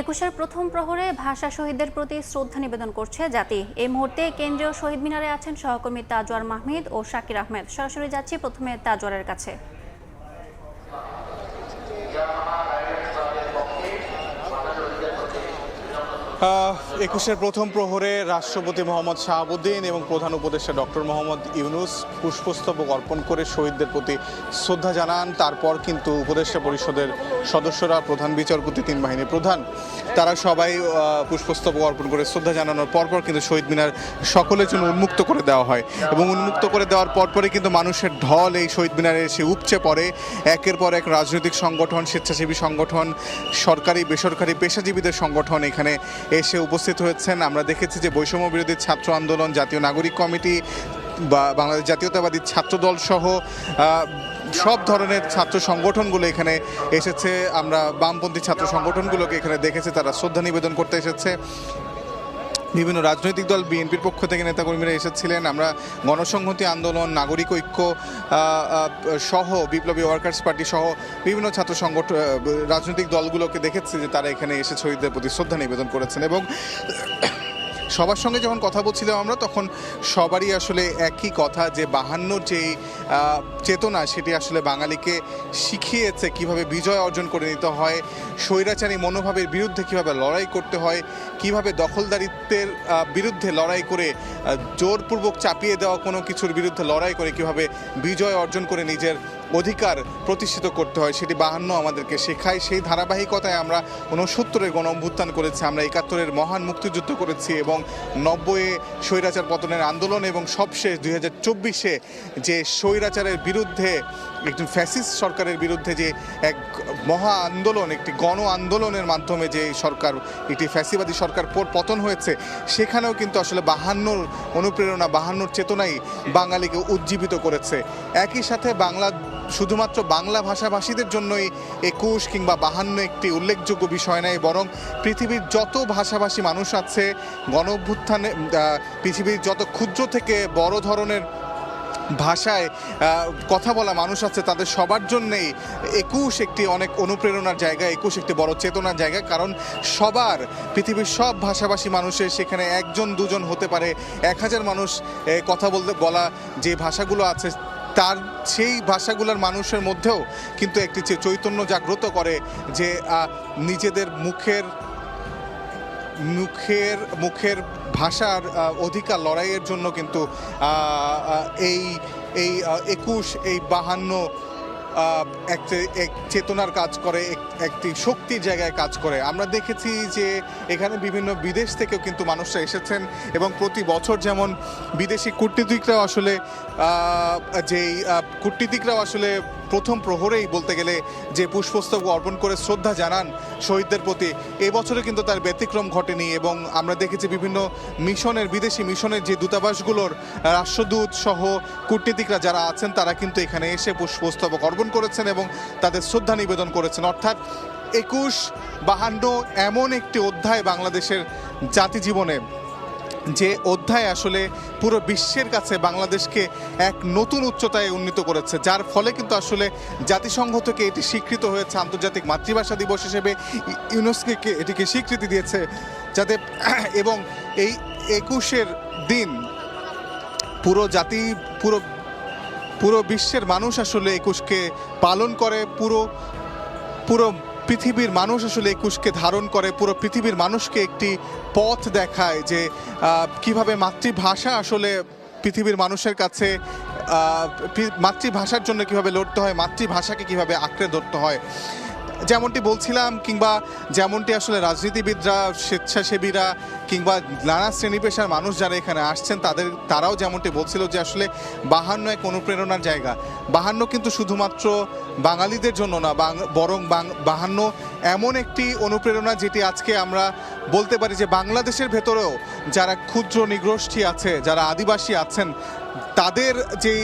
একুশের প্রথম প্রহরে ভাষা শহীদদের প্রতি শ্রদ্ধা নিবেদন করছে জাতি। এই মুহূর্তে কেন্দ্রীয় শহীদ মিনারে আছেন সহকর্মী তাজওয়ার মাহমিদ ও শাকির আহমেদ। সরাসরি যাচ্ছি প্রথমে তাজওয়ারের কাছে। একুশের প্রথম প্রহরে রাষ্ট্রপতি মোহাম্মদ শাহাবুদ্দিন এবং প্রধান উপদেষ্টা ডক্টর মোহাম্মদ ইউনূস পুষ্পস্তবক অর্পণ করে শহীদদের প্রতি শ্রদ্ধা জানান। তারপর কিন্তু উপদেষ্টা পরিষদের সদস্যরা, প্রধান বিচারপতি, তিন বাহিনীর প্রধান, তারা সবাই পুষ্পস্তবক অর্পণ করে শ্রদ্ধা জানানোর পরপর কিন্তু শহীদ মিনার সকলের জন্য উন্মুক্ত করে দেওয়া হয় এবং উন্মুক্ত করে দেওয়ার পরপরই কিন্তু মানুষের ঢল এই শহীদ মিনারে এসে উপচে পড়ে। একের পর এক রাজনৈতিক সংগঠন, স্বেচ্ছাসেবী সংগঠন, সরকারি বেসরকারি পেশাজীবীদের সংগঠন এখানে এসে উপস্থিত হয়েছেন। আমরা দেখেছি যে বৈষম্য বিরোধী ছাত্র আন্দোলন, জাতীয় নাগরিক কমিটি বা বাংলাদেশ জাতীয়তাবাদী ছাত্রদল সহ সব ধরনের ছাত্র সংগঠনগুলো এখানে এসেছে। আমরা বামপন্থী ছাত্র সংগঠনগুলোকে এখানে দেখেছি, তারা শ্রদ্ধা নিবেদন করতে এসেছে। বিভিন্ন রাজনৈতিক দল, বিএনপির পক্ষ থেকে নেতাকর্মীরা এসেছিলেন। আমরা গণসংহতি আন্দোলন, নাগরিক ঐক্য সহ বিপ্লবী ওয়ার্কার্স পার্টি সহ বিভিন্ন ছাত্র সংগঠন, রাজনৈতিক দলগুলোকে দেখেছি যে তারা এখানে এসে শহীদদের প্রতি শ্রদ্ধা নিবেদন করেছেন। এবং সবার সঙ্গে যখন কথা বলছিলাম আমরা, তখন সবারই আসলে একই কথা যে 52 যেই চেতনা, সেটি আসলে বাঙালিকে শিখিয়েছে কিভাবে বিজয় অর্জন করে নিতে হয়, স্বৈরাচারী মনোভাবের বিরুদ্ধে কিভাবে লড়াই করতে হয়, কিভাবে দখলদারিত্বের বিরুদ্ধে লড়াই করে, জোরপূর্বক চাপিয়ে দেওয়া কোনো কিছুর বিরুদ্ধে লড়াই করে কিভাবে বিজয় অর্জন করে নিজের অধিকার প্রতিষ্ঠিত করতে হয়, সেটি 52 আমাদেরকে শেখায়। সেই ধারাবাহিকতায় আমরা 69-এর গণ অভ্যুত্থান করেছি, আমরা 71-এর মহান মুক্তিযুদ্ধ করেছি এবং 90-এ স্বৈরাচার পতনের আন্দোলন এবং সবশেষ 2024-এ যে স্বৈরাচারের বিরুদ্ধে, একটি ফ্যাসিস্ট সরকারের বিরুদ্ধে যে এক মহা আন্দোলন, একটি গণ আন্দোলনের মাধ্যমে যে সরকার, একটি ফ্যাসিবাদী সরকার পতন হয়েছে, সেখানেও কিন্তু আসলে 52-র অনুপ্রেরণা, 52-র চেতনাই বাঙালিকে উজ্জীবিত করেছে। একই সাথে শুধুমাত্র বাংলা ভাষাভাষীদের জন্যই 21 কিংবা 52 একটি উল্লেখযোগ্য বিষয় নয়, বরং পৃথিবীর যত ভাষাভাষী মানুষ আছে, গণ অভ্যুত্থানে পৃথিবীর যত ক্ষুদ্র থেকে বড় ধরনের ভাষায় কথা বলা মানুষ আছে, তাদের সবার জন্যেই 21 একটি অনেক অনুপ্রেরণার জায়গা, 21 একটি বড় চেতনার জায়গা। কারণ সবার, পৃথিবীর সব ভাষাভাষী মানুষের সেখানে একজন দুজন হতে পারে, 1000 মানুষ কথা বলা যে ভাষাগুলো আছে, তার সেই ভাষাগুলোর মানুষের মধ্যেও কিন্তু একটি চৈতন্য জাগ্রত করে যে নিজেদের মুখের ভাষার অধিকার লড়াইয়ের জন্য কিন্তু এই 21, এই 52 এক চেতনার কাজ করে, একটি শক্তির জায়গায় কাজ করে। আমরা দেখেছি যে এখানে বিভিন্ন বিদেশ থেকেও কিন্তু মানুষরা এসেছেন এবং প্রতি বছর যেমন বিদেশি কূটনীতিকরাও আসলে প্রথম প্রহরেই বলতে গেলে যে পুষ্পস্তবক অর্পণ করে শ্রদ্ধা জানান শহীদদের প্রতি, এবছরে কিন্তু তার ব্যতিক্রম ঘটেনি। এবং আমরা দেখেছি বিভিন্ন বিদেশি মিশনের যে দূতাবাসগুলোর রাষ্ট্রদূত সহ কূটনীতিকরা যারা আছেন, তারা কিন্তু এখানে এসে পুষ্পস্তবক অর্পণ করেছেন এবং তাদের শ্রদ্ধা নিবেদন করেছেন। অর্থাৎ 21-52 এমন একটি অধ্যায় বাংলাদেশের জাতি জীবনে, যে অধ্যায় আসলে পুরো বিশ্বের কাছে বাংলাদেশকে এক নতুন উচ্চতায় উন্নীত করেছে, যার ফলে কিন্তু আসলে জাতিসংঘ থেকে এটি স্বীকৃত হয়েছে আন্তর্জাতিক মাতৃভাষা দিবস হিসেবে, ইউনেস্কোকে এটিকে স্বীকৃতি দিয়েছে যাতে, এবং এই 21-এর দিন পুরো বিশ্বের মানুষ আসলে 21-কে পালন করে, পুরো পৃথিবীর মানুষ আসলে 21-কে ধারণ করে, পুরো পৃথিবীর মানুষকে একটি পথ দেখায় যে কিভাবে মাতৃভাষা আসলে পৃথিবীর মানুষের কাছে, মাতৃভাষার জন্য কিভাবে লড়তে হয়, মাতৃভাষাকে কিভাবে আঁকড়ে ধরতে হয়। যেমনটি বলছিলাম, কিংবা যেমনটি আসলে রাজনীতিবিদরা, স্বেচ্ছাসেবীরা কিংবা নানা শ্রেণী পেশার মানুষ যারা এখানে আসছেন, তারাও যেমনটি বলছিল যে আসলে 52 এক অনুপ্রেরণার জায়গা। 52 কিন্তু শুধুমাত্র বাঙালিদের জন্য না, বরং 52 এমন একটি অনুপ্রেরণা যেটি আজকে আমরা বলতে পারি যে বাংলাদেশের ভেতরেও যারা ক্ষুদ্র নিগোষ্ঠী আছে, যারা আদিবাসী আছেন, তাদের যেই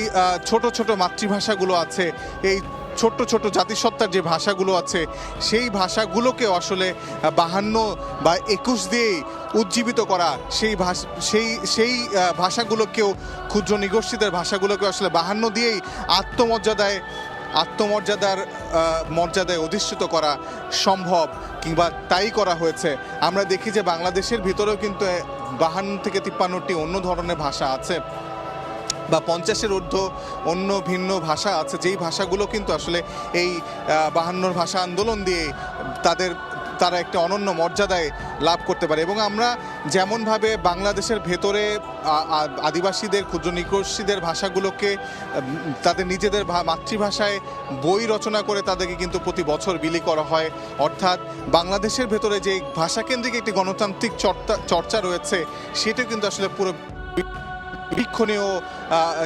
ছোট ছোট মাতৃভাষাগুলো আছে, এই ছোট্ট ছোট জাতিসত্তার যে ভাষাগুলো আছে, সেই ভাষাগুলোকেও আসলে 52 বা 21 দিয়েই উজ্জীবিত করা, সেই ভাষাগুলোকেও, ক্ষুদ্র নিগোষ্ঠীদের ভাষাগুলোকেও আসলে 52 দিয়েই আত্মমর্যাদায় আত্মমর্যাদার মর্যাদায় অধিষ্ঠিত করা সম্ভব কিংবা তাই করা হয়েছে। আমরা দেখি যে বাংলাদেশের ভিতরেও কিন্তু 52 থেকে 53টি অন্য ধরনের ভাষা আছে বা 50-এর ঊর্ধ্ব অন্য ভিন্ন ভাষা আছে, যেই ভাষাগুলো কিন্তু আসলে এই 52 ভাষা আন্দোলন দিয়ে তারা একটা অনন্য মর্যাদায় লাভ করতে পারে। এবং আমরা যেমনভাবে বাংলাদেশের ভেতরে আদিবাসীদের, ক্ষুদ্র নিকোষীদের ভাষাগুলোকে তাদের নিজেদের মাতৃভাষায় বই রচনা করে তাদেরকে কিন্তু প্রতি বছর বিলি করা হয়, অর্থাৎ বাংলাদেশের ভেতরে যে ভাষাকেন্দ্রিক একটি গণতান্ত্রিক চর্চা রয়েছে সেটা কিন্তু আসলে পুরো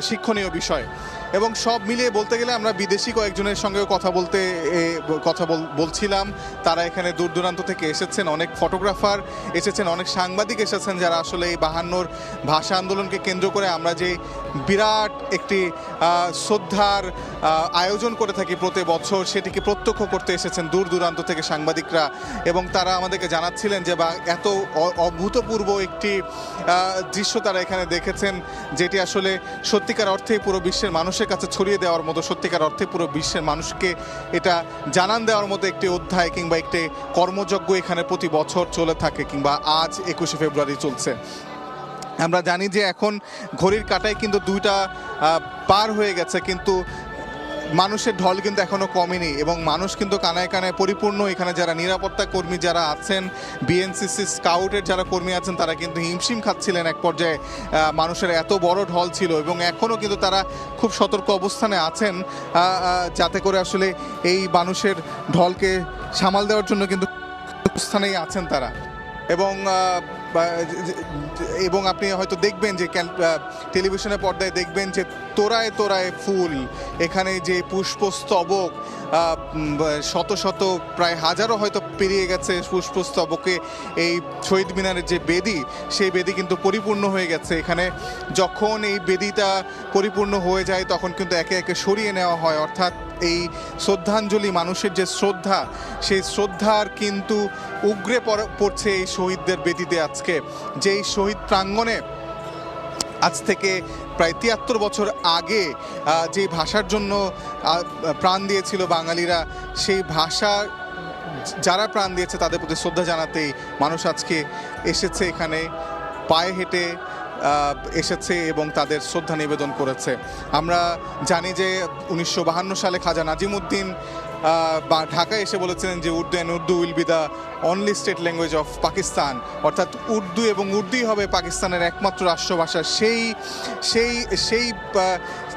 শিক্ষণীয় বিষয়। এবং সব মিলিয়ে বলতে গেলে আমরা বিদেশি কয়েকজনের সঙ্গেও কথা বলছিলাম। তারা এখানে দূর দূরান্ত থেকে এসেছেন, অনেক ফটোগ্রাফার এসেছেন, অনেক সাংবাদিক এসেছেন, যারা আসলে এই 52 ভাষা আন্দোলনকে কেন্দ্র করে আমরা যে বিরাট একটি শ্রদ্ধার আয়োজন করে থাকি প্রতি বছর, সেটিকে প্রত্যক্ষ করতে এসেছেন দূর দূরান্ত থেকে সাংবাদিকরা। এবং তারা আমাদেরকে জানাচ্ছিলেন যে এত অভূতপূর্ব একটি দৃশ্য তারা এখানে দেখেছেন, যেটি আসলে সত্যিকার অর্থে পুরো বিশ্বের মানুষের কাছে ছড়িয়ে দেওয়ার মতো, সত্যিকার অর্থে পুরো বিশ্বের মানুষকে এটা জানান দেওয়ার মতো একটি অধ্যায় কিংবা একটি কর্মযজ্ঞ এখানে প্রতি বছর চলে থাকে, কিংবা আজ 21শে ফেব্রুয়ারি চলছে। আমরা জানি যে এখন ঘড়ির কাঁটায় কিন্তু 2টা পার হয়ে গেছে, কিন্তু মানুষের ঢল কিন্তু এখনো কমেনি এবং মানুষ কিন্তু কানায় কানায় পরিপূর্ণ। এখানে যারা নিরাপত্তা কর্মী যারা আছেন, বিএনসিসি স্কাউটের যারা কর্মী আছেন, তারা কিন্তু হিমশিম খাচ্ছিলেন এক পর্যায়ে, মানুষের এত বড় ঢল ছিল। এবং এখনও কিন্তু তারা খুব সতর্ক অবস্থানে আছেন, যাতে করে আসলে এই মানুষের ঢলকে সামাল দেওয়ার জন্য কিন্তু অবস্থানেই আছেন তারা। এবং আপনি হয়তো দেখবেন যে টেলিভিশনের পর্দায় দেখবেন যে তোরায় তোরায় ফুল, এখানে যে পুষ্পস্তবক শত শত প্রায় হাজারও হয়তো পেরিয়ে গেছে পুষ্পস্তবকে এই শহীদ মিনারের যে বেদি, সেই বেদি কিন্তু পরিপূর্ণ হয়ে গেছে। এখানে যখন এই বেদিটা পরিপূর্ণ হয়ে যায় তখন কিন্তু একে একে সরিয়ে নেওয়া হয়, অর্থাৎ এই শ্রদ্ধাঞ্জলি, মানুষের যে শ্রদ্ধা, সেই শ্রদ্ধার কিন্তু উগরে পড়ছে এই শহীদদের বেদিতে। আজকে যেই শহীদ প্রাঙ্গণে আজ থেকে প্রায় 73 বছর আগে যে ভাষার জন্য প্রাণ দিয়েছিল বাঙালিরা, সেই ভাষা যারা প্রাণ দিয়েছে তাদের প্রতি শ্রদ্ধা জানাতেই মানুষ আজকে এসেছে, এখানে পায়ে হেঁটে এসেছে এবং তাদের শ্রদ্ধা নিবেদন করেছে। আমরা জানি যে 1952 সালে খাজা নাজিমুদ্দিন ঢাকায় এসে বলেছিলেন যে Urdu will be the only state language of Pakistan, অর্থাৎ উর্দু এবং উর্দুই হবে পাকিস্তানের একমাত্র রাষ্ট্রভাষা। সেই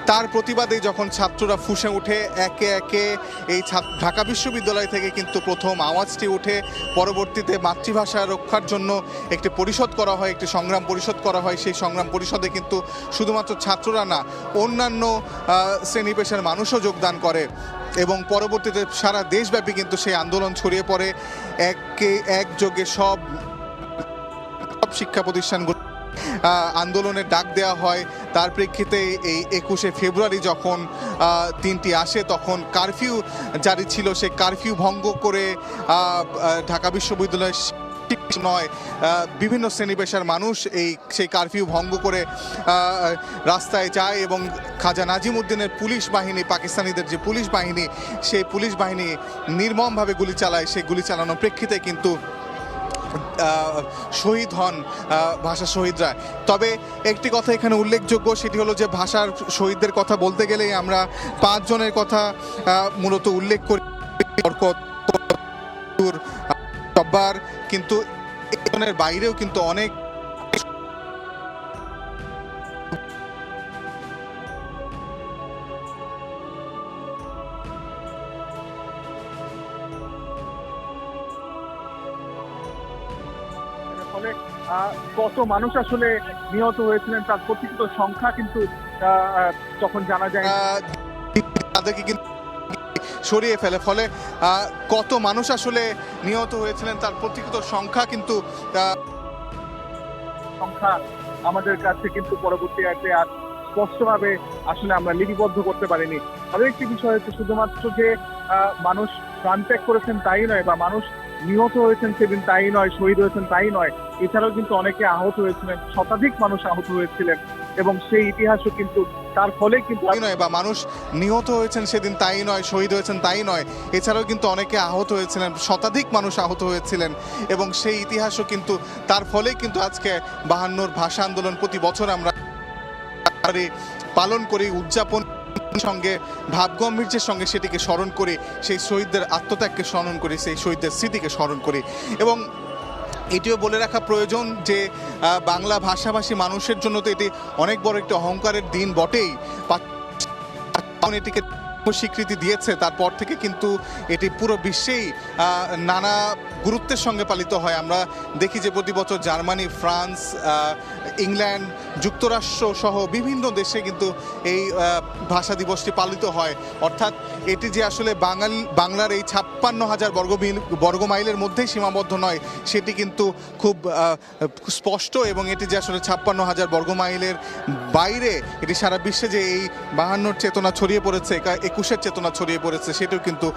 তার প্রতিবাদে যখন ছাত্ররা ফুঁসে উঠে একে একে, এই ঢাকা বিশ্ববিদ্যালয় থেকে কিন্তু প্রথম আওয়াজটি উঠে, পরবর্তীতে মাতৃভাষা রক্ষার জন্য একটি পরিষদ করা হয়, একটি সংগ্রাম পরিষদ করা হয়। সেই সংগ্রাম পরিষদে কিন্তু শুধুমাত্র ছাত্ররা না, অন্যান্য শ্রেণী পেশার মানুষও যোগদান করে এবং পরবর্তীতে সারা দেশব্যাপী কিন্তু সেই আন্দোলন ছড়িয়ে পড়ে। একযোগে সব শিক্ষা প্রতিষ্ঠানগুলো আন্দোলনের ডাক দেওয়া হয়। তার প্রেক্ষিতে এই 21শে ফেব্রুয়ারি যখন দিনটি আসে, তখন কারফিউ জারি ছিল, সেই কারফিউ ভঙ্গ করে ঢাকা বিশ্ববিদ্যালয়ের নয়, বিভিন্ন শ্রেণী পেশার মানুষ সেই কারফিউ ভঙ্গ করে রাস্তায় যায় এবং খাজা নাজিমুদ্দিনের পুলিশ বাহিনী, পাকিস্তানিদের যে পুলিশ বাহিনী, সেই পুলিশ বাহিনী নির্মমভাবে গুলি চালায়। সেই গুলি চালানোর প্রেক্ষিতে কিন্তু শহীদ হন ভাষা শহীদরা। তবে একটি কথা এখানে উল্লেখযোগ্য, সেটি হলো যে ভাষার শহীদদের কথা বলতে গেলেই আমরা 5 জনের কথা মূলত উল্লেখ করি। সবার কিন্তু এর বাইরেও কিন্তু অনেক ফলে কত মানুষ আসলে নিহত হয়েছিলেন তার প্রকৃত সংখ্যা কিন্তু যখন জানা যায় তাদেরকে কিন্তু সরিয়ে ফেলে, ফলে কত মানুষ আসলে নিহত হয়েছিলেন তার প্রকৃত সংখ্যা কিন্তু আমাদের কাছে কিন্তু পরবর্তীতে আর স্পষ্টভাবে আসলে আমরা লিপিবদ্ধ করতে পারিনি। আরও একটি বিষয় হচ্ছে শুধুমাত্র যে মানুষ প্রাণ ত্যাগ করেছেন তাই নয়, বা মানুষ নিহত হয়েছেন সেদিন তাই নয়, শহীদ হয়েছেন তাই নয়, এছাড়াও কিন্তু অনেকে আহত হয়েছিলেন, শতাধিক মানুষ আহত হয়েছিলেন। এবং সেই ইতিহাসও কিন্তু তার ফলে কিন্তু তাই নয়, বা মানুষ নিহত হয়েছেন সেদিন তাই নয়, শহীদ হয়েছেন তাই নয়, এছাড়াও কিন্তু অনেকে আহত হয়েছিলেন, শতাধিক মানুষ আহত হয়েছিলেন, এবং সেই ইতিহাসও কিন্তু তার ফলেই কিন্তু আজকে 52 ভাষা আন্দোলন প্রতি বছর আমরা পালন করি, উদযাপন সঙ্গে ভাবগম্ভীর্যের সঙ্গে সেটিকে স্মরণ করি, সেই শহীদদের আত্মত্যাগকে স্মরণ করি, সেই শহীদদের স্মৃতিকে স্মরণ করি। এবং এটিও বলে রাখা প্রয়োজন যে বাংলা ভাষাভাষী মানুষের জন্য তো এটি অনেক বড় একটি অহংকারের দিন বটেই। এটিকে স্বীকৃতি দিয়েছে, তারপর থেকে কিন্তু এটি পুরো বিশ্বেই নানা গুরুত্বের সঙ্গে পালিত হয়। আমরা দেখি যে প্রতি বছর জার্মানি, ফ্রান্স, ইংল্যান্ড, যুক্তরাষ্ট্র সহ বিভিন্ন দেশে কিন্তু এই ভাষা দিবসটি পালিত হয়। অর্থাৎ এটি যে আসলে বাংলার এই 56,000 বর্গমাইলের মধ্যেই সীমাবদ্ধ নয়, সেটি কিন্তু খুব স্পষ্ট, এবং এটি যে আসলে 56,000 বর্গমাইলের বাইরে এটি সারা বিশ্বে যে এই 52 চেতনা ছড়িয়ে পড়েছে, 21-এর চেতনা ছড়িয়ে পড়েছে, সেটাও কিন্তু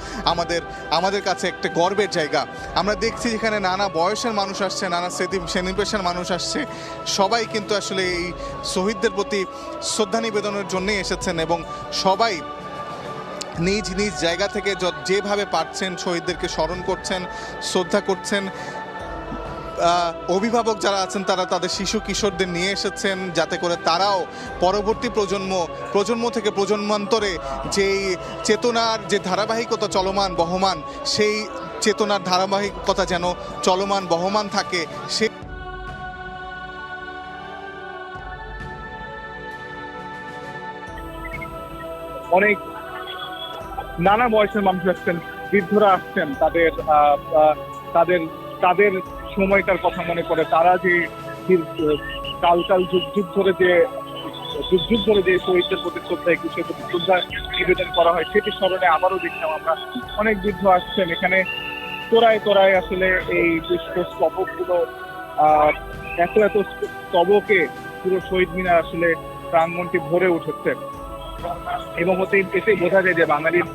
আমাদের কাছে একটা গর্বের জায়গা। আমরা দেখছি যেখানে নানা বয়সের মানুষ আসছে, নানা শ্রেণী পেশার মানুষ আসছে, সবাই কিন্তু আসলে এই শহীদদের প্রতি শ্রদ্ধা নিবেদনের জন্যই এসেছেন, এবং সবাই নিজ নিজ জায়গা থেকে যেভাবে পারছেন শহীদদেরকে স্মরণ করছেন, শ্রদ্ধা করছেন। অভিভাবক যারা আছেন তারা তাদের শিশু কিশোরদের নিয়ে এসেছেন, যাতে করে তারাও পরবর্তী প্রজন্ম থেকে প্রজন্মান্তরে যেই চেতনার যে ধারাবাহিকতা চলমান বহমান, সেই চেতনার ধারাবাহিকতা যেন চলমান বহমান থাকে। সে অনেক নানা বয়সের মানুষ আসছেন, বৃদ্ধরা আসছেন, তাদের তাদের সময়টার কথা মনে করে, তারা যে কাল যুগ ধরে যে শহীদদের প্রতি শ্রদ্ধা, একুশের প্রতি শ্রদ্ধা নিবেদন করা হয়, সেটি স্মরণে আবারও দেখলাম আমরা অনেক বৃদ্ধ আসছেন এখানে। তোরায় আসলে এই স্তবকগুলো, এত স্তবকে পুরো শহীদ মিনার আসলে প্রাঙ্গণটি ভরে উঠেছে, এবং এতে বোঝা যায় যে বাঙালির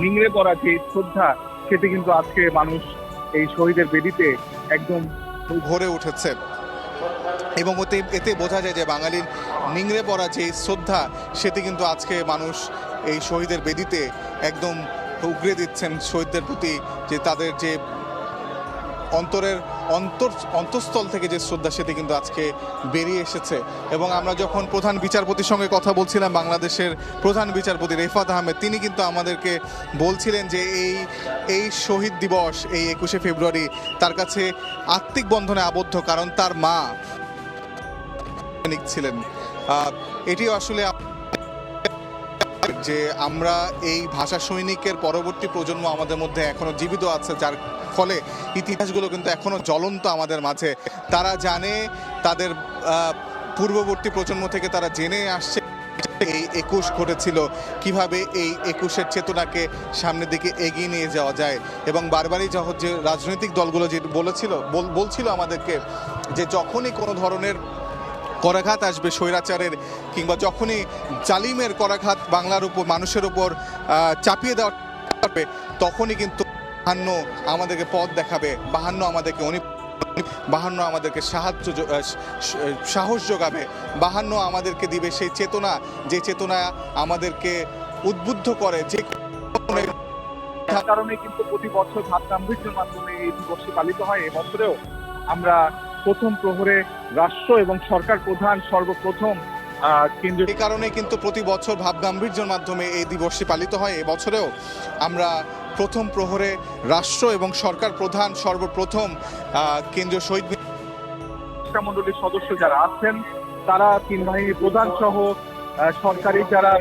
নিংড়ে পড়া যে শ্রদ্ধা, সেটি কিন্তু আজকে মানুষ এই শহীদের বেদিতে একদম ভরে উঠেছে, এবং এতে বোঝা যায় যে বাঙালির নিংড়ে পড়া যে শ্রদ্ধা, সেটি কিন্তু আজকে মানুষ এই শহীদের বেদিতে একদম উগরে দিচ্ছেন শহীদদের প্রতি, যে তাদের যে অন্তঃস্থল থেকে যে শ্রদ্ধা, সেটি কিন্তু আজকে বেরিয়ে এসেছে। এবং আমরা যখন প্রধান বিচারপতির সঙ্গে কথা বলছিলাম, বাংলাদেশের প্রধান বিচারপতি রেফাত আহমেদ, তিনি কিন্তু আমাদেরকে বলছিলেন যে এই শহীদ দিবস, এই 21শে ফেব্রুয়ারি তার কাছে আত্মিক বন্ধনে আবদ্ধ, কারণ তার মা ছিলেন। এটিও আসলে যে আমরা এই ভাষা সৈনিকের পরবর্তী প্রজন্ম আমাদের মধ্যে এখনো জীবিত আছে, যার ফলে ইতিহাসগুলো কিন্তু এখনো জ্বলন্ত আমাদের মাঝে। তারা জানে, তাদের পূর্ববর্তী প্রজন্ম থেকে তারা জেনে আসছে এই 21 ঘটেছিল, কিভাবে এই 21-এর চেতনাকে সামনের দিকে এগিয়ে নিয়ে যাওয়া যায়। এবং বারবারই যে রাজনৈতিক দলগুলো যে বলছিল আমাদেরকে যে যখনই কোনো ধরনের করাঘাত আসবে স্বৈরাচারের, কিংবা যখনই জালিমের করাঘাত বাংলার উপর, মানুষের উপর চাপিয়ে দেওয়া হবে, তখনই কিন্তু 52 আমাদেরকে পথ দেখাবে, 52 আমাদেরকে সাহস যোগাবে, 52 আমাদেরকে দিবে সেই চেতনা, যে চেতনা আমাদেরকে উদ্বুদ্ধ করে। যে কারণে কিন্তু প্রতি বছর ভাব গাম্ভীর্যের মাধ্যমে এই দিবসটি পালিত হয়। এবছরেও আমরা প্রথম প্রহরে রাষ্ট্র এবং সরকার প্রধান সর্বপ্রথম কেন্দ্রীয়, এই কারণে কিন্তু প্রতি বছর ভাব গাম্ভীর্যের মাধ্যমে এই দিবসটি পালিত হয়। এবছরেও আমরা প্রথম প্রহরে রাষ্ট্র এবং সরকার প্রধান সর্বপ্রথম কেন্দ্রীয় শহীদ মন্ডলীর সদস্য যারা আছেন, তারা তিন বাহিনীর প্রধান সহ সরকারি যারা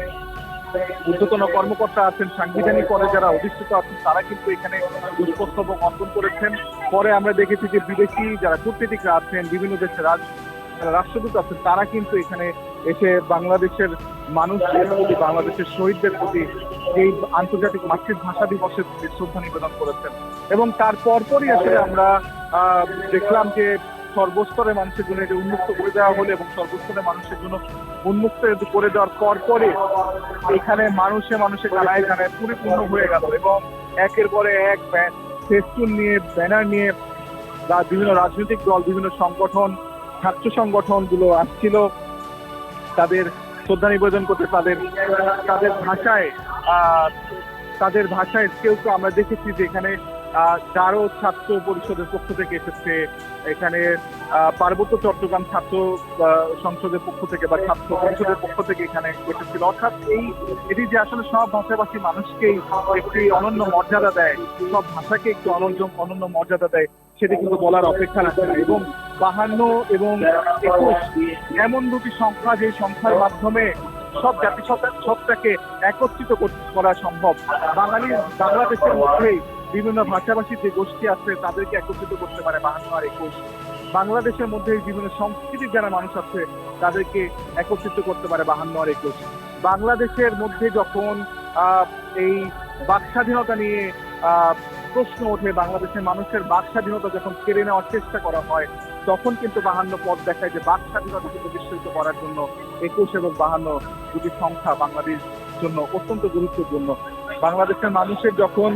ঊর্ধ্বতন কর্মকর্তা আছেন, সাংবিধানিক পদে যারা অধিষ্ঠিত আছেন, তারা কিন্তু এখানে পুষ্পস্তবক অর্পণ করেছেন। পরে আমরা দেখেছি যে বিদেশি যারা কূটনীতিকরা আছেন, বিভিন্ন দেশের রাষ্ট্রদূত আছেন, তারা কিন্তু এখানে এসে বাংলাদেশের মানুষের প্রতি, বাংলাদেশের শহীদদের প্রতি এই আন্তর্জাতিক মাতৃভাষা দিবসের প্রতি শ্রদ্ধা নিবেদন করেছেন। এবং তার পরপরই আসলে আমরা দেখলাম যে সর্বস্তরের মানুষের জন্য এটা উন্মুক্ত করে দেওয়া হলো, এবং সর্বস্তরের মানুষের জন্য উন্মুক্ত করে দেওয়ার পরপরই এখানে মানুষে গানায় পরিপূর্ণ হয়ে গেল, এবং একের পরে এক ফেস্টুন নিয়ে, ব্যানার নিয়ে বিভিন্ন রাজনৈতিক দল, বিভিন্ন সংগঠন, ছাত্র সংগঠনগুলো আসছিল। তাদের শ্রদ্ধা নিবেদন করতে তাদের ভাষায় তাদের ভাষায় কেউ কেউ আমরা দেখেছি যে এখানে গারো ছাত্র পরিষদের পক্ষ থেকে এসেছে, এখানে পার্বত্য চট্টগ্রাম ছাত্র সংসদের পক্ষ থেকে বা ছাত্র পরিষদের পক্ষ থেকে এখানে এসেছিল। অর্থাৎ এটি যে আসলে সব ভাষাভাষী মানুষকেই একটি অনন্য মর্যাদা দেয়, সব ভাষাকে একটি অনন্য মর্যাদা দেয়, সেটি কিন্তু বলার অপেক্ষা রাখে না। এবং 52 এবং 21 এমন দুটি সংখ্যা, যে সংখ্যার মাধ্যমে সব জাতিসত্তাকে একত্রিত করা সম্ভব। বাংলাদেশের মধ্যেই বিভিন্ন ভাষাভাষী যে গোষ্ঠী আছে তাদেরকে একত্রিত করতে পারে 52 আর 21। বাংলাদেশের মধ্যে বিভিন্ন সংস্কৃতির যারা মানুষ আছে তাদেরকে একত্রিত করতে পারে 52 আর 21। বাংলাদেশের মধ্যে যখন এই বাক স্বাধীনতা নিয়ে প্রশ্ন ওঠে, বাংলাদেশের মানুষের বাক স্বাধীনতা যখন কেড়ে নেওয়ার চেষ্টা করা হয়, তখন কিন্তু 52 পদ দেখায় যে বাক স্বাধীনতাকে প্রতিষ্ঠিত করার জন্য 21 এবং 52 দুটি সংখ্যা বাংলাদেশের জন্য অত্যন্ত গুরুত্বপূর্ণ। বাংলাদেশের মানুষের যখন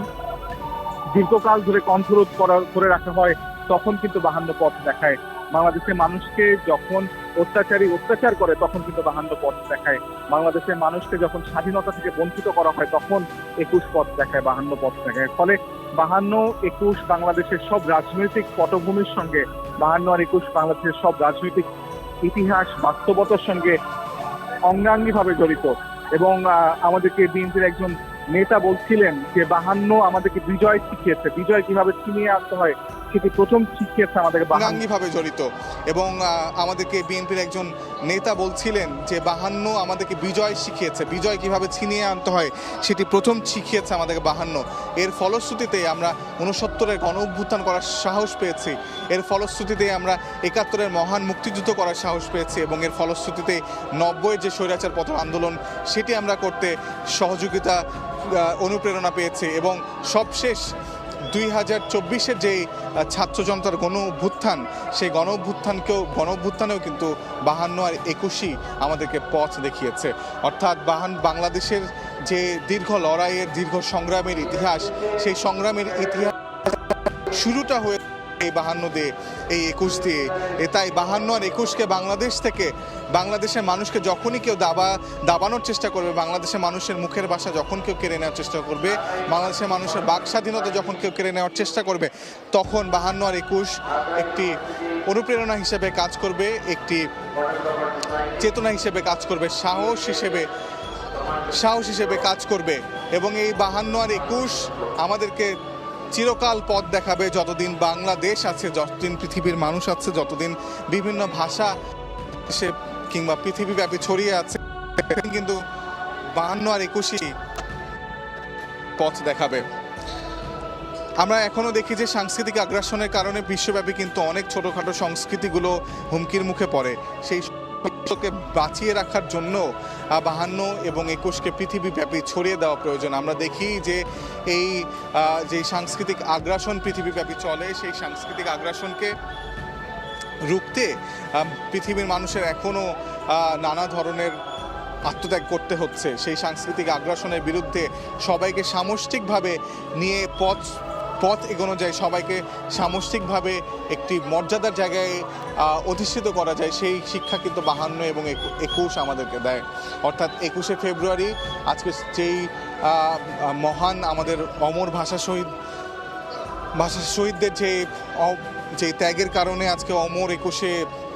দীর্ঘকাল ধরে কণ্ঠরোধ করে রাখা হয়, তখন কিন্তু 52 পথ দেখায়। বাংলাদেশের মানুষকে যখন অত্যাচার করে, তখন কিন্তু 52 পথ দেখায়। বাংলাদেশের মানুষকে যখন স্বাধীনতা থেকে বঞ্চিত করা হয়, তখন 21 পথ দেখায়, 52 পথ দেখায়। ফলে 52-21 বাংলাদেশের সব রাজনৈতিক পটভূমির সঙ্গে, 52 আর 21 বাংলাদেশের সব রাজনৈতিক ইতিহাস বাস্তবতার সঙ্গে অঙ্গাঙ্গিভাবে জড়িত। এবং আমাদেরকে বিএনপির একজন নেতা বলছিলেন যে 52 আমাদেরকে বিজয় শিখিয়েছে, বিজয় কিভাবে ছিনিয়ে আনতে হয় সেটি প্রথম শিখিয়েছে আমাদেরকে। অঙ্গাঙ্গিভাবে জড়িত। এবং আমাদেরকে বিএনপির একজন নেতা বলছিলেন যে 52 আমাদেরকে বিজয় শিখিয়েছে, বিজয় কিভাবে ছিনিয়ে আনতে হয় সেটি প্রথম শিখিয়েছে আমাদেরকে 52। এর ফলশ্রুতিতে আমরা 69-এর গণ অভ্যুত্থান করার সাহস পেয়েছি, এর ফলশ্রুতিতে আমরা 71-এর মহান মুক্তিযুদ্ধ করার সাহস পেয়েছি, এবং এর ফলশ্রুতিতে 90-এর যে স্বৈরাচার পতন আন্দোলন সেটি আমরা করতে সহযোগিতা অনুপ্রেরণা পেয়েছি। এবং সবশেষ 2024-এর যে ছাত্র জনতার গণ অভ্যুত্থান, সেই গণ অভ্যুত্থানেও কিন্তু 52 আর 21 আমাদেরকে পথ দেখিয়েছে। অর্থাৎ বাংলাদেশের যে দীর্ঘ লড়াইয়ের, দীর্ঘ সংগ্রামের ইতিহাস, সেই সংগ্রামের ইতিহাস শুরুটা হয়ে এই 52 দিয়ে, এই 21 দিয়ে। তাই 52 আর 21-কে বাংলাদেশ থেকে, বাংলাদেশের মানুষকে যখনই কেউ দাবানোর চেষ্টা করবে, বাংলাদেশের মানুষের মুখের ভাষা যখন কেউ কেড়ে নেওয়ার চেষ্টা করবে, বাংলাদেশের মানুষের বাক স্বাধীনতা যখন কেউ কেড়ে নেওয়ার চেষ্টা করবে, তখন 52 আর 21 একটি অনুপ্রেরণা হিসেবে কাজ করবে, একটি চেতনা হিসেবে কাজ করবে, সাহস হিসেবে কাজ করবে। এবং এই 52 আর 21 আমাদেরকে চিরকাল পথ দেখাবে, যতদিন বাংলাদেশ আছে, যতদিন পৃথিবীর মানুষ আছে, যতদিন বিভিন্ন ভাষা সে কিংবা পৃথিবীব্যাপী ছড়িয়ে আছে, কিন্তু 52 আর 21 পথ দেখাবে। আমরা এখনো দেখি যে সাংস্কৃতিক আগ্রাসনের কারণে বিশ্বব্যাপী কিন্তু অনেক ছোটখাটো সংস্কৃতিগুলো হুমকির মুখে পড়ে। সেই কে বাঁচিয়ে রাখার জন্য 52 এবং 21-কে পৃথিবীব্যাপী ছড়িয়ে দেওয়া প্রয়োজন। আমরা দেখি যে এই যে সাংস্কৃতিক আগ্রাসন পৃথিবীব্যাপী চলে, সেই সাংস্কৃতিক আগ্রাসনকে রুখতে পৃথিবীর মানুষের এখনও নানা ধরনের আত্মত্যাগ করতে হচ্ছে। সেই সাংস্কৃতিক আগ্রাসনের বিরুদ্ধে সবাইকে সামষ্টিকভাবে নিয়ে পথ এগোনো যায়, সবাইকে সামষ্টিকভাবে একটি মর্যাদার জায়গায় অধিষ্ঠিত করা যায়, সেই শিক্ষা কিন্তু 52 এবং 21 আমাদেরকে দেয়। অর্থাৎ 21শে ফেব্রুয়ারি আজকে যেই মহান আমাদের অমর ভাষা শহীদদের যে ত্যাগের কারণে আজকে অমর 21শে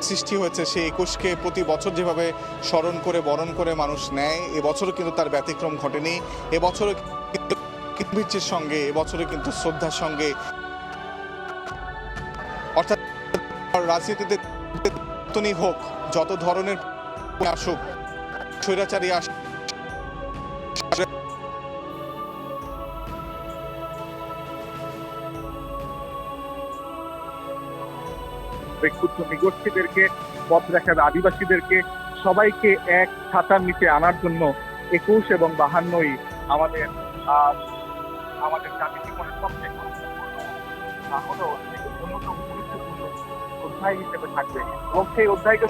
সৃষ্টি হয়েছে, সেই 21কে প্রতি বছর যেভাবে স্মরণ করে বরণ করে মানুষ নেয়, এবছরও কিন্তু তার ব্যতিক্রম ঘটেনি। এবছরও গাম্ভীর্যের সঙ্গে, এবছরে কিন্তু শ্রদ্ধার সঙ্গে, অর্থাৎ রাজনীতিতে হোক, যত ধরনের আসুক, স্বৈরাচারী আসুক, গোষ্ঠীদেরকে পথ দেখাবে, আদিবাসীদেরকে সবাইকে এক ছাতার নিচে আনার জন্য 21 এবং 52 আমাদের জাতি জীবনের সবচেয়ে অন্যতম গুরুত্বপূর্ণ অধ্যায় হিসেবে থাকবে। এবং সেই অধ্যায়টা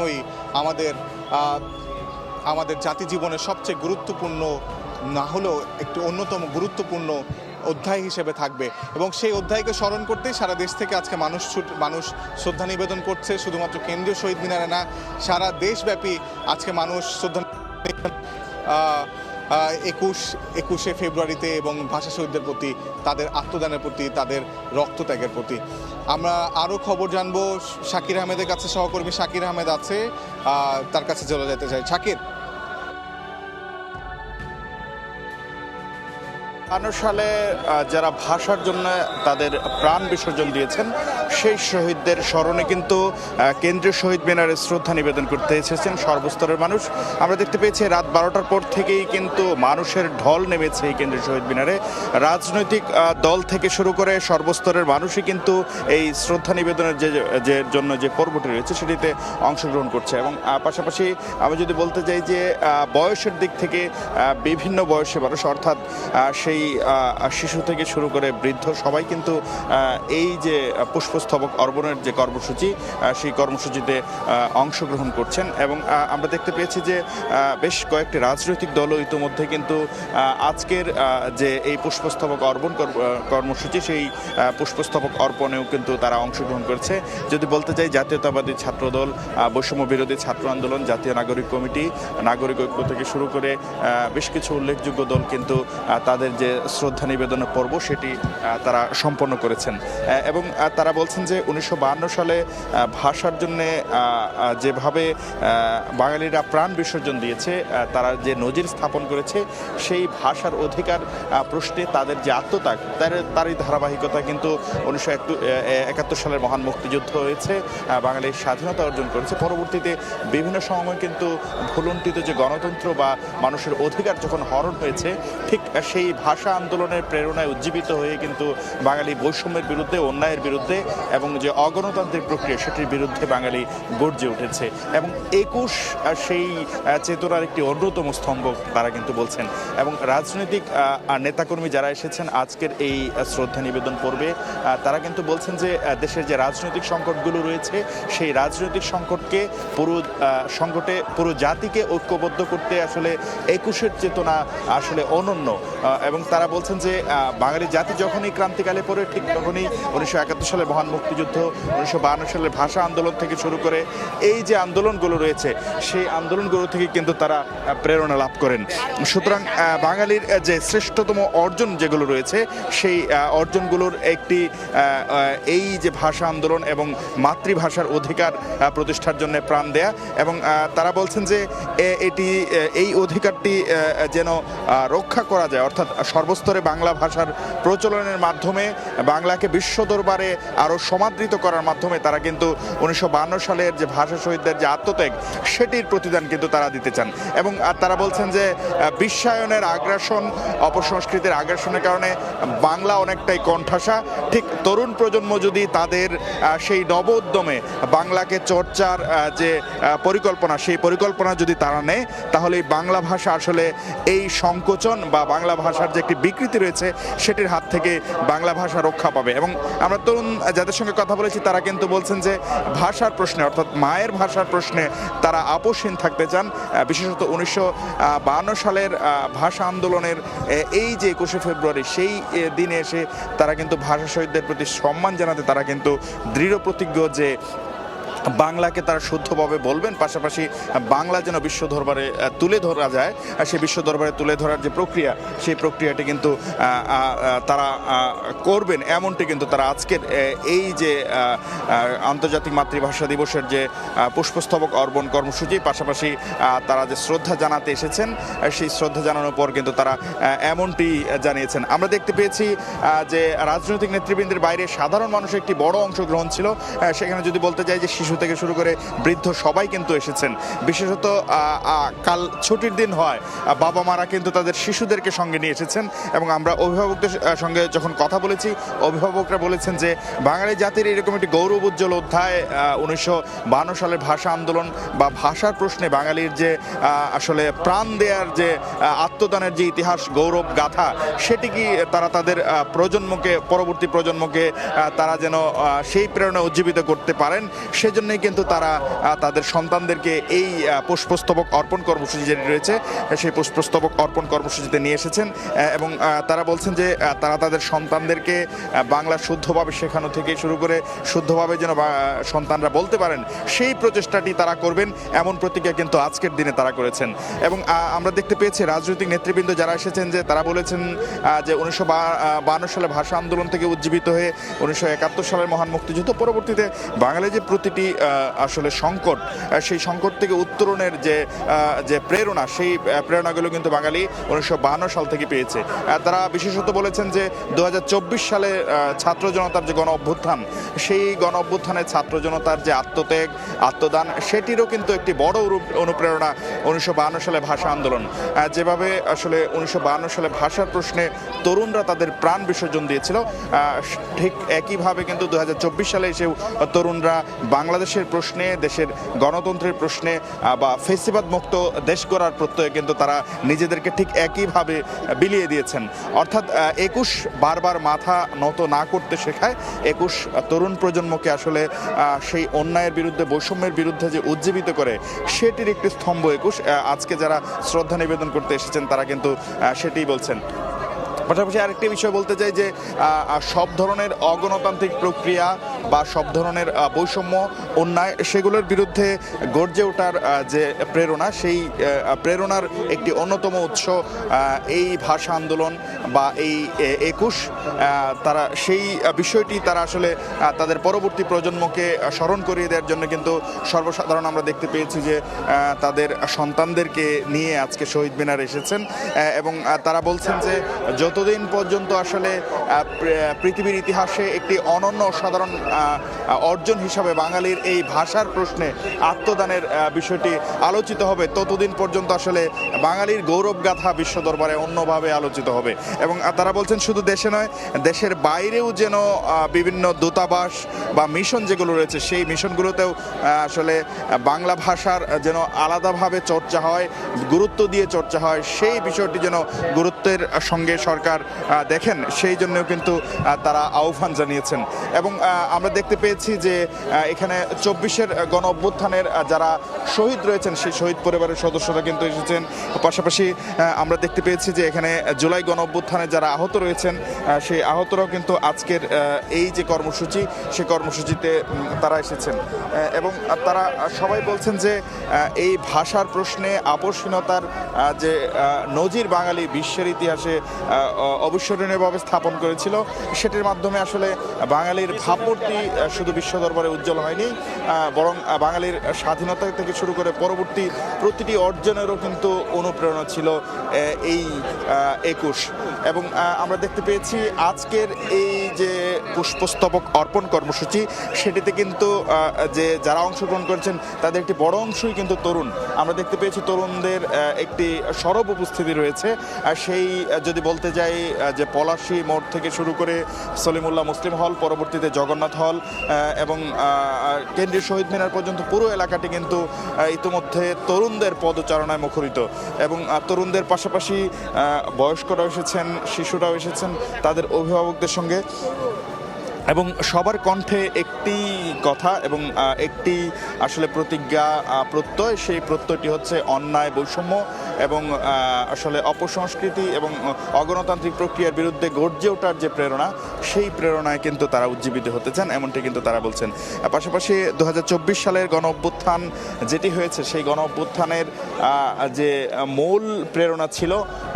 আমাদের জাতি জীবনের সবচেয়ে গুরুত্বপূর্ণ, না হলেও একটি অন্যতম গুরুত্বপূর্ণ অধ্যায় হিসেবে থাকবে এবং সেই অধ্যায়কে স্মরণ করতেই সারা দেশ থেকে আজকে মানুষ শ্রদ্ধা নিবেদন করছে। শুধুমাত্র কেন্দ্রীয় শহীদ মিনারে না, সারা দেশব্যাপী আজকে মানুষ শ্রদ্ধা 21শে ফেব্রুয়ারিতে এবং ভাষা শহীদদের প্রতি, তাদের আত্মদানের প্রতি, তাদের রক্তত্যাগের প্রতি। আমরা আরও খবর জানবো শাকির আহমেদের কাছে। সহকর্মী শাকির আহমেদ আছে, তার কাছে চলে যেতে চাই। শাকির, 1952 সালে যারা ভাষার জন্য তাদের প্রাণ বিসর্জন দিয়েছেন সেই শহীদদের স্মরণে কিন্তু কেন্দ্রীয় শহীদ মিনারে শ্রদ্ধা নিবেদন করতে এসেছেন সর্বস্তরের মানুষ। আমরা দেখতে পেয়েছি রাত 12টার পর থেকেই কিন্তু মানুষের ঢল নেমেছে এই কেন্দ্রীয় শহীদ মিনারে। রাজনৈতিক দল থেকে শুরু করে সর্বস্তরের মানুষই কিন্তু এই শ্রদ্ধা নিবেদনের যে জন্য যে পর্বটি রয়েছে সেটিতে অংশগ্রহণ করছে। এবং পাশাপাশি আমি যদি বলতে চাই যে বয়সের দিক থেকে বিভিন্ন বয়সে মানুষ, অর্থাৎ সেই শিশু থেকে শুরু করে বৃদ্ধ সবাই কিন্তু এই যে পুষ্পস্তবক অর্পণের যে কর্মসূচি সেই কর্মসূচিতে অংশগ্রহণ করছেন। এবং আমরা দেখতে পেয়েছি যে বেশ কয়েকটি রাজনৈতিক দলও ইতিমধ্যে কিন্তু আজকের যে এই পুষ্পস্তবক অর্পণ কর্মসূচি সেই পুষ্পস্তবক অর্পণেও কিন্তু তারা অংশগ্রহণ করেছে। যদি বলতে চাই জাতীয়তাবাদী ছাত্রদল, বৈষম্য বিরোধী ছাত্র আন্দোলন, জাতীয় নাগরিক কমিটি, নাগরিক ঐক্য থেকে শুরু করে বেশ কিছু উল্লেখযোগ্য দল কিন্তু তাদের যে শ্রদ্ধা নিবেদনের পর্ব সেটি তারা সম্পন্ন করেছেন। এবং তারা বলছেন যে 1952 সালে ভাষার জন্যে যেভাবে বাঙালিরা প্রাণ বিসর্জন দিয়েছে, তারা যে নজির স্থাপন করেছে সেই ভাষার অধিকার প্রশ্নে তাদের যে আত্মত্যাগ তারই ধারাবাহিকতা কিন্তু 1971 সালের মহান মুক্তিযুদ্ধ হয়েছে, বাঙালির স্বাধীনতা অর্জন করেছে। পরবর্তীতে বিভিন্ন সময় কিন্তু ভুলুণ্ঠিত যে গণতন্ত্র বা মানুষের অধিকার যখন হরণ হয়েছে, ঠিক সেই ভাষা আন্দোলনের প্রেরণায় উজ্জীবিত হয়ে কিন্তু বাঙালি বৈষম্যের বিরুদ্ধে, অন্যায়ের বিরুদ্ধে এবং যে অগণতান্ত্রিক প্রক্রিয়া সেটির বিরুদ্ধে বাঙালি গর্জে উঠেছে। এবং 21 সেই চেতনার একটি অন্যতম স্তম্ভ তারা কিন্তু বলছেন। এবং রাজনৈতিক নেতাকর্মী যারা এসেছেন আজকের এই শ্রদ্ধা নিবেদন পর্বে, তারা কিন্তু বলছেন যে দেশের যে রাজনৈতিক সংকটগুলো রয়েছে সেই রাজনৈতিক সংকটে পুরো জাতিকে ঐক্যবদ্ধ করতে আসলে 21-এর চেতনা আসলে অনন্য। এবং তারা বলছেন যে বাঙালি জাতি যখনই ক্রান্তিকালে পড়ে ঠিক তখনই 1971 সালের মহান মুক্তিযুদ্ধ, 1952 সালের ভাষা আন্দোলন থেকে শুরু করে এই যে আন্দোলনগুলো রয়েছে সেই আন্দোলনগুলো থেকে কিন্তু তারা প্রেরণা লাভ করেন। সুতরাং বাঙালির যে শ্রেষ্ঠতম অর্জন যেগুলো রয়েছে সেই অর্জনগুলোর একটি এই যে ভাষা আন্দোলন এবং মাতৃভাষার অধিকার প্রতিষ্ঠার জন্য প্রাণ দেয়া। এবং তারা বলছেন যে এই অধিকারটি যেন রক্ষা করা যায়, অর্থাৎ সর্বস্তরে বাংলা ভাষার প্রচলনের মাধ্যমে বাংলাকে বিশ্ব দরবারে আরও সমাদৃত করার মাধ্যমে তারা কিন্তু 1952 সালের যে ভাষা শহীদদের যে আত্মত্যাগ সেটির প্রতিদান কিন্তু তারা দিতে চান। এবং তারা বলছেন যে বিশ্বায়নের আগ্রাসন, অপসংস্কৃতির আগ্রাসনের কারণে বাংলা অনেকটাই কণ্ঠাসা। ঠিক তরুণ প্রজন্ম যদি তাদের সেই নব উদ্যমে বাংলাকে চর্চার যে পরিকল্পনা, সেই পরিকল্পনা যদি তারা নেয়, তাহলে বাংলা ভাষা আসলে এই সংকোচন বা বাংলা ভাষার যে একটি বিকৃতি রয়েছে সেটির হাত থেকে বাংলা ভাষা রক্ষা পাবে। এবং আমরা তরুণ যাদের সঙ্গে কথা বলেছি তারা কিন্তু বলছেন যে ভাষার প্রশ্নে, অর্থাৎ মায়ের ভাষার প্রশ্নে তারা আপোষহীন থাকতে চান। বিশেষত 1952 সালের ভাষা আন্দোলনের এই যে 21শে ফেব্রুয়ারি সেই দিনে এসে তারা কিন্তু ভাষা শহীদদের প্রতি সম্মান জানাতে তারা কিন্তু দৃঢ় প্রতিজ্ঞ যে বাংলাকে তারা শুদ্ধভাবে বলবেন, পাশাপাশি বাংলা যেন বিশ্ব দরবারে তুলে ধরা যায়, সেই বিশ্ব দরবারে তুলে ধরার যে প্রক্রিয়া সেই প্রক্রিয়াটি কিন্তু তারা করবেন, এমনটি কিন্তু তারা আজকের এই যে আন্তর্জাতিক মাতৃভাষা দিবসের যে পুষ্পস্তবক অর্পণ কর্মসূচি, পাশাপাশি তারা যে শ্রদ্ধা জানাতে এসেছেন সেই শ্রদ্ধা জানানোর পর কিন্তু তারা এমনটি জানিয়েছেন। আমরা দেখতে পেয়েছি যে রাজনৈতিক নেতৃবৃন্দের বাইরে সাধারণ মানুষের একটি বড় অংশগ্রহণ ছিল। সেখানে যদি বলতে চাই যে শিশু থেকে শুরু করে বৃদ্ধ সবাই কিন্তু এসেছেন। বিশেষত কাল ছুটির দিন হয়, বাবা মারা কিন্তু তাদের শিশুদেরকে সঙ্গে নিয়ে এসেছেন। এবং আমরা অভিভাবকদের সঙ্গে যখন কথা বলেছি, অভিভাবকরা বলেছেন যে বাঙালি জাতির এরকম একটি গৌরব উজ্জ্বল অধ্যায় 1952 সালের ভাষা আন্দোলন বা ভাষার প্রশ্নে বাঙালির যে আসলে প্রাণ দেওয়ার যে আত্মদানের যে ইতিহাস, গৌরব গাথা, সেটি কি তারা তাদের প্রজন্মকে, পরবর্তী প্রজন্মকে তারা যেন সেই প্রেরণা উজ্জীবিত করতে পারেন, সেজন্য জন্যই কিন্তু তারা তাদের সন্তানদেরকে এই পুষ্পস্তবক অর্পণ কর্মসূচি যেটি রয়েছে সেই পুষ্পস্তবক অর্পণ কর্মসূচিতে নিয়ে এসেছেন এবং তারা বলছেন যে তারা তাদের সন্তানদেরকে বাংলা শুদ্ধভাবে শেখানো থেকে শুরু করে শুদ্ধভাবে যেন সন্তানরা বলতে পারেন সেই প্রচেষ্টাটি তারা করবেন এমন প্রতিজ্ঞা কিন্তু আজকের দিনে তারা করেছেন। এবং আমরা দেখতে পেয়েছি রাজনৈতিক নেতৃবৃন্দ যারা এসেছেন যে তারা বলেছেন যে 1952 সালে ভাষা আন্দোলন থেকে উজ্জীবিত হয়ে 1971 সালের মহান মুক্তিযুদ্ধ পরবর্তীতে বাঙালি যে প্রতিটি আসলে সংকট সেই সংকট থেকে উত্তরণের যে প্রেরণা সেই প্রেরণাগুলো কিন্তু বাঙালি 1952 সাল থেকে পেয়েছে। তারা বিশেষত বলেছেন যে 2024 সালে ছাত্র জনতার যে গণ অভ্যুত্থান সেই গণ অভ্যুত্থানের ছাত্র জনতার যে আত্মত্যাগ আত্মদান সেটিরও কিন্তু একটি বড় অনুপ্রেরণা 1952 সালে ভাষা আন্দোলন। যেভাবে আসলে 1952 সালে ভাষার প্রশ্নে তরুণরা তাদের প্রাণ বিসর্জন দিয়েছিল ঠিক একইভাবে কিন্তু 2024 সালে এসেও তরুণরা বাংলাদেশের প্রশ্নে দেশের গণতন্ত্রের প্রশ্নে বা ফেসিবাদ মুক্ত দেশ গড়ার প্রত্যয়ে কিন্তু তারা নিজেদেরকে ঠিক একইভাবে বিলিয়ে দিয়েছেন। অর্থাৎ 21 বারবার মাথা নত না করতে শেখায়। 21 তরুণ প্রজন্মকে আসলে সেই অন্যায়ের বিরুদ্ধে বৈষম্যের বিরুদ্ধে যে উজ্জীবিত করে সেটির একটি স্তম্ভ 21। আজকে যারা শ্রদ্ধা নিবেদন করতে এসেছেন তারা কিন্তু সেটিই বলছেন। পাশাপাশি আরেকটি বিষয় বলতে চাই যে সব ধরনের অগণতান্ত্রিক প্রক্রিয়া বা সব ধরনের বৈষম্য অন্যায় সেগুলোর বিরুদ্ধে গর্জে ওঠার যে প্রেরণা সেই প্রেরণার একটি অন্যতম উৎস এই ভাষা আন্দোলন বা এই 21। তারা সেই বিষয়টি তারা আসলে তাদের পরবর্তী প্রজন্মকে স্মরণ করিয়ে দেওয়ার জন্য কিন্তু সর্বসাধারণ আমরা দেখতে পেয়েছি যে তাদের সন্তানদেরকে নিয়ে আজকে শহীদ মিনারে এসেছেন এবং তারা বলছেন যে যতদিন পর্যন্ত আসলে পৃথিবীর ইতিহাসে একটি অনন্য সাধারণ অর্জন হিসাবে বাঙালির এই ভাষার প্রশ্নে আত্মদানের বিষয়টি আলোচিত হবে ততদিন পর্যন্ত আসলে বাঙালির গৌরবগাথা বিশ্ব দরবারে অন্যভাবে আলোচিত হবে। এবং তারা বলছেন শুধু দেশে নয় দেশের বাইরেও যেন বিভিন্ন দূতাবাস বা মিশন যেগুলো রয়েছে সেই মিশনগুলোতেও আসলে বাংলা ভাষার যেন আলাদাভাবে চর্চা হয় গুরুত্ব দিয়ে চর্চা হয় সেই বিষয়টি যেন গুরুত্বের সঙ্গে সরকার দেখেন সেই জন্যও কিন্তু তারা আহ্বান জানিয়েছেন। এবং আমরা দেখতে পেয়েছি যে এখানে 24-এর গণ অভ্যুত্থানের যারা শহীদ রয়েছেন সেই শহীদ পরিবারের সদস্যরা কিন্তু এসেছেন। পাশাপাশি আমরা দেখতে পেয়েছি যে এখানে জুলাই গণ অভ্যুত্থানে যারা আহত রয়েছেন সেই আহতরাও কিন্তু আজকের এই যে কর্মসূচি সেই কর্মসূচিতে তারা এসেছেন এবং তারা সবাই বলছেন যে এই ভাষার প্রশ্নে আপোষহীনতার যে নজির বাঙালি বিশ্বের ইতিহাসে অবিস্মরণীয়ভাবে স্থাপন করেছিল সেটির মাধ্যমে আসলে বাঙালির ভাবমূর্তি শুধু বিশ্ব দরবারে উজ্জ্বল হয়নি বরং বাঙালির স্বাধীনতা থেকে শুরু করে পরবর্তী প্রতিটি অর্জনেরও কিন্তু অনুপ্রেরণা ছিল এই 21। এবং আমরা দেখতে পেয়েছি আজকের এই যে পুষ্পস্তবক অর্পণ কর্মসূচি সেটিতে কিন্তু যে যারা অংশগ্রহণ করেছেন তাদের একটি বড় অংশই কিন্তু তরুণ। আমরা দেখতে পেয়েছি তরুণদের একটি সরব উপস্থিতি রয়েছে আর সেই যদি বলতে যাই যে পলাশী মোড় থেকে শুরু করে সলিমুল্লাহ মুসলিম হল পরবর্তীতে জগন্নাথ হল এবং কেন্দ্রীয় শহীদ মিনার পর্যন্ত পুরো এলাকাটি কিন্তু ইতিমধ্যে তরুণদের পদচারণায় মুখরিত এবং তরুণদের পাশাপাশি বয়স্করাও এসেছেন শিশুরাও এসেছেন তাদের অভিভাবকদের সঙ্গে এবং সবার কণ্ঠে একটি কথা এবং একটি আসলে প্রতিজ্ঞা প্রত্যয় সেই প্রত্যয়টি হচ্ছে অন্যায় বৈষম্য এবং আসলে অপসংস্কৃতি এবং অগণতান্ত্রিক প্রক্রিয়ার বিরুদ্ধে গর্জে ওঠার যে প্রেরণা সেই প্রেরণায় কিন্তু তারা উজ্জীবিত হতে চান এমনটি কিন্তু তারা বলছেন। পাশাপাশি 2024 সালের গণ অভ্যুত্থান যেটি হয়েছে সেই গণ অভ্যুত্থানের যে মূল প্রেরণা ছিল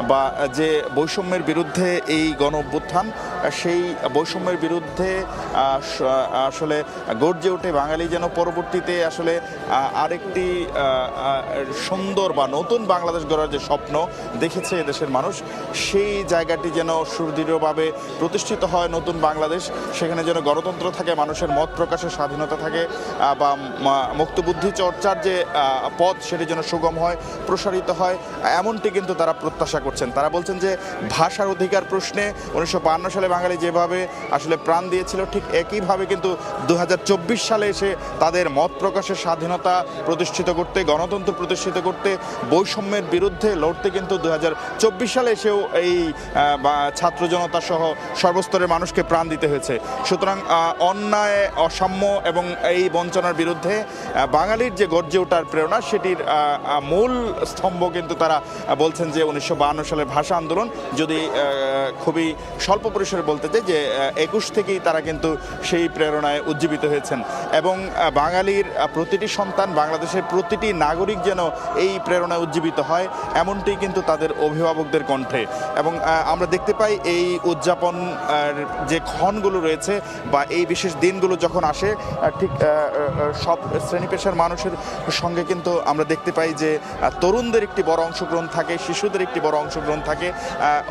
বা যে বৈষম্যের বিরুদ্ধে এই গণ অভ্যুত্থান সেই বৈষম্যের বিরুদ্ধে আসলে গর্জে ওঠে বাঙালি যেন পরবর্তীতে আসলে আরেকটি সুন্দর বা নতুন বাংলাদেশ গড়ার যে স্বপ্ন দেখেছে দেশের মানুষ সেই জায়গাটি যেন সুদৃঢ়ভাবে প্রতিষ্ঠিত হয় নতুন বাংলাদেশ সেখানে যেন গণতন্ত্র থাকে মানুষের মত প্রকাশের স্বাধীনতা থাকে বা মুক্তবুদ্ধি চর্চার যে পথ সেটি যেন সুগম হয় প্রসারিত হয় এমনটি কিন্তু তারা প্রত্যাশা করছেন। তারা বলছেন যে ভাষার অধিকার প্রশ্নে 1952 সালে সালে বাঙালি যেভাবে আসলে প্রাণ দিয়েছিল, ঠিক একইভাবে কিন্তু 2024 সালে এসে তাদের মত প্রকাশের স্বাধীনতা প্রতিষ্ঠিত করতে, গণতন্ত্র প্রতিষ্ঠিত করতে, বৈষম্যের বিরুদ্ধে লড়তে কিন্তু 2024 সালে এসেও এই ছাত্র জনতা সহ সর্বস্তরের মানুষকে প্রাণ দিতে হয়েছে। সুতরাং অন্যায়, অসাম্য এবং এই বঞ্চনার বিরুদ্ধে বাঙালির যে গর্জে ওঠার প্রেরণা, সেটির মূল স্তম্ভ কিন্তু তারা বলছেন যে 1952 সালের ভাষা আন্দোলন। যদি খুবই স্বল্প পরিসরে বলতে চাই যে 21 থেকেই তারা কিন্তু সেই প্রেরণায় উজ্জীবিত হয়েছেন এবং বাঙালির প্রতিটি সন্তান, বাংলাদেশের প্রতিটি নাগরিক যেন এই প্রেরণায় উজ্জীবিত হয়, এমনটি কিন্তু তাদের অভিভাবকদের কণ্ঠে। এবং আমরা দেখতে পাই এই উদযাপন যে ক্ষণগুলো রয়েছে বা এই বিশেষ দিনগুলো যখন আসে, ঠিক সব শ্রেণী পেশার মানুষের সঙ্গে কিন্তু আমরা দেখতে পাই যে তরুণদের একটি বড় অংশগ্রহণ থাকে, শিশুদের একটি বড় অংশগ্রহণ থাকে।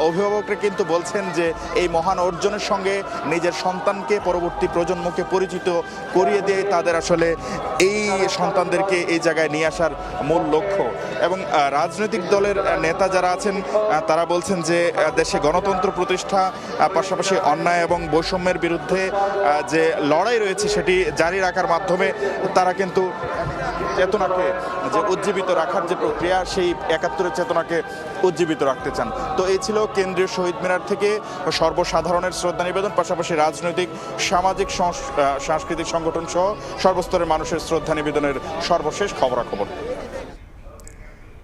অভিভাবকরা কিন্তু বলছেন যে এই মহান অর্জনের সঙ্গে নিজের সন্তানকে, পরবর্তী প্রজন্মকে পরিচিত করিয়ে দিয়ে তাদের আসলে এই সন্তানদেরকে এই জায়গায় নিয়ে আসার মূল লক্ষ্য। এবং রাজনৈতিক দলের নেতা যারা আছেন তারা বলছেন যে দেশে গণতন্ত্র প্রতিষ্ঠা, পাশাপাশি অন্যায় এবং বৈষম্যের বিরুদ্ধে যে লড়াই রয়েছে সেটি জারি রাখার মাধ্যমে তারা কিন্তু চেতনাকে যে উজ্জীবিত রাখার যে প্রক্রিয়া, সেই 71-এর চেতনাকে উজ্জীবিত রাখতে চান। তো এই ছিল কেন্দ্রীয় শহীদ মিনার থেকে সর্বসাধারণের শ্রদ্ধা নিবেদন, পাশাপাশি রাজনৈতিক, সামাজিক, সাংস্কৃতিক সংগঠন সহ সর্বস্তরের মানুষের শ্রদ্ধা নিবেদনের সর্বশেষ খবরাখবর।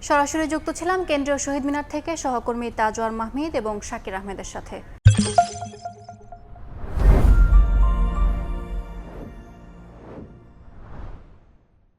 সরাসরি যুক্ত ছিলাম কেন্দ্রীয় শহীদ মিনার থেকে সহকর্মী তাজওয়ার মাহমিদ এবং শাকির আহমেদের সাথে।